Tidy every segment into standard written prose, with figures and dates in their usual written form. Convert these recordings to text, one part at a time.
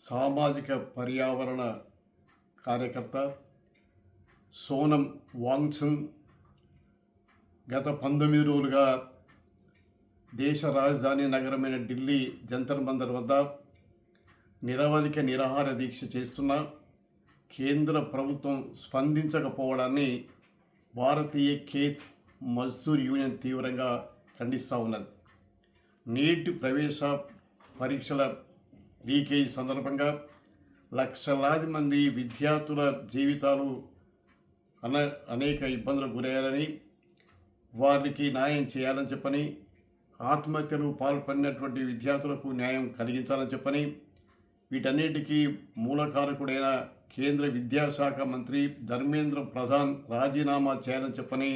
సామాజిక పర్యావరణ కార్యకర్త సోనం వాంగ్చుక్ గత 19 రోజులుగా దేశ రాజధాని నగరమైన ఢిల్లీ జంతర్ మంతర్ వద్ద నిరవధిక నిరాహార దీక్ష చేస్తున్న కేంద్ర ప్రభుత్వం స్పందించకపోవడాన్ని భారతీయ ఖేత్ మజ్దూర్ యూనియన్ తీవ్రంగా ఖండిస్తూ ఉన్నది. నీట్ ప్రవేశ పరీక్షల లీకేజ్ సందర్భంగా లక్షలాది మంది విద్యార్థుల జీవితాలు అనేక ఇబ్బందులకు గురయ్యారని, వారికి న్యాయం చేయాలని చెప్పని, ఆత్మహత్యలు పాల్పడినటువంటి విద్యార్థులకు న్యాయం కలిగించాలని చెప్పని, వీటన్నిటికీ మూలకారకుడైన కేంద్ర విద్యాశాఖ మంత్రి ధర్మేంద్ర ప్రధాన్ రాజీనామా చేయాలని చెప్పని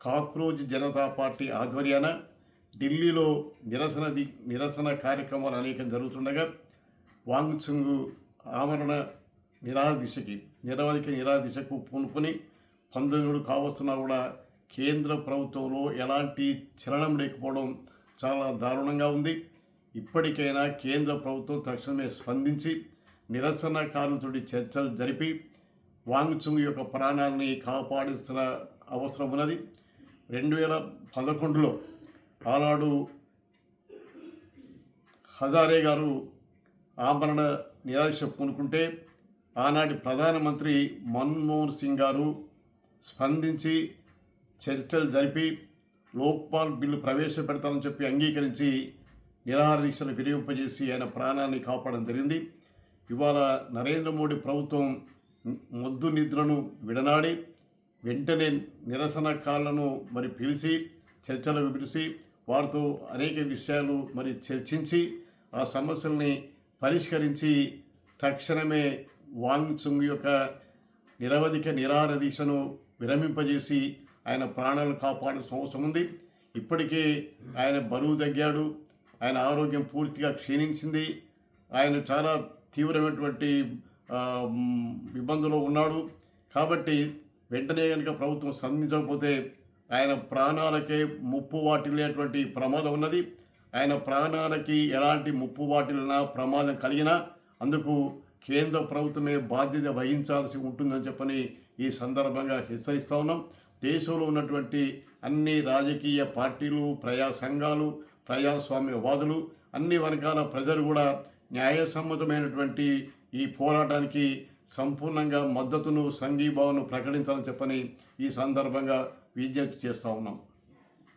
కాక్రోజ్ జనతా పార్టీ ఆధ్వర్యాన ఢిల్లీలో నిరసన కార్యక్రమాలు అనేకం జరుగుతుండగా వాంగ్చుక్ ఆమరణ నిరవధిక నిరాహార దీక్షకు పూనుకొని 19 కావస్తున్నా కూడా కేంద్ర ప్రభుత్వంలో ఎలాంటి చలనం లేకపోవడం చాలా దారుణంగా ఉంది. ఇప్పటికైనా కేంద్ర ప్రభుత్వం తక్షణమే స్పందించి నిరసనకారులతో చర్చలు జరిపి వాంగ్చుక్ యొక్క ప్రాణాలని కాపాడుతున్న అవసరం ఉన్నది. 2011లో ఆనాడు హజారే గారు ఆమరణ నిరాశ పూనుకుంటే ఆనాటి ప్రధానమంత్రి మన్మోహన్ సింగ్ గారు స్పందించి చర్చలు జరిపి లోక్పాల్ బిల్లు ప్రవేశపెడతానని చెప్పి అంగీకరించి నిరాహార దీక్షలు వినియోగింపజేసి ఆయన ప్రాణాన్ని కాపాడడం జరిగింది. ఇవాళ నరేంద్ర మోడీ ప్రభుత్వం మొద్దు నిద్రను విడనాడి వెంటనే నిరసనకారులను పిలిచి చర్చలకు పిలిచి వారితో అనేక విషయాలు చర్చించి ఆ సమస్యల్ని పరిష్కరించి తక్షణమే వాంగ్చుక్ యొక్క నిరవధిక నిరాహార దీక్షను విరమింపజేసి ఆయన ప్రాణాలను కాపాడాల్సిన అవసరం ఉంది. ఇప్పటికే ఆయన బరువు తగ్గాడు, ఆయన ఆరోగ్యం పూర్తిగా క్షీణించింది, ఆయన చాలా తీవ్రమైనటువంటి ఇబ్బందుల్లో ఉన్నాడు. కాబట్టి వెంటనే కనుక ప్రభుత్వం స్పందించకపోతే ఆయన ప్రాణాలకే ముప్పు వాటిల్లేటువంటి ప్రమాదం ఉన్నది. ఆయన ప్రాణాలకి ఎలాంటి ముప్పు వాటిల్లినా ప్రమాదం కలిగినా అందుకు కేంద్ర ప్రభుత్వమే బాధ్యత వహించాల్సి ఉంటుందని చెప్పని ఈ సందర్భంగా హెచ్చరిస్తూ ఉన్నాం. దేశంలో ఉన్నటువంటి అన్ని రాజకీయ పార్టీలు, ప్రజా సంఘాలు, ప్రజాస్వామ్యవాదులు, అన్ని వర్గాల ప్రజలు కూడా న్యాయసమ్మతమైనటువంటి ఈ పోరాటానికి సంపూర్ణంగా మద్దతును, సంఘీభావను ప్రకటించాలని చెప్పని ఈ సందర్భంగా విజ్ఞప్తి చేస్తూ ఉన్నాం.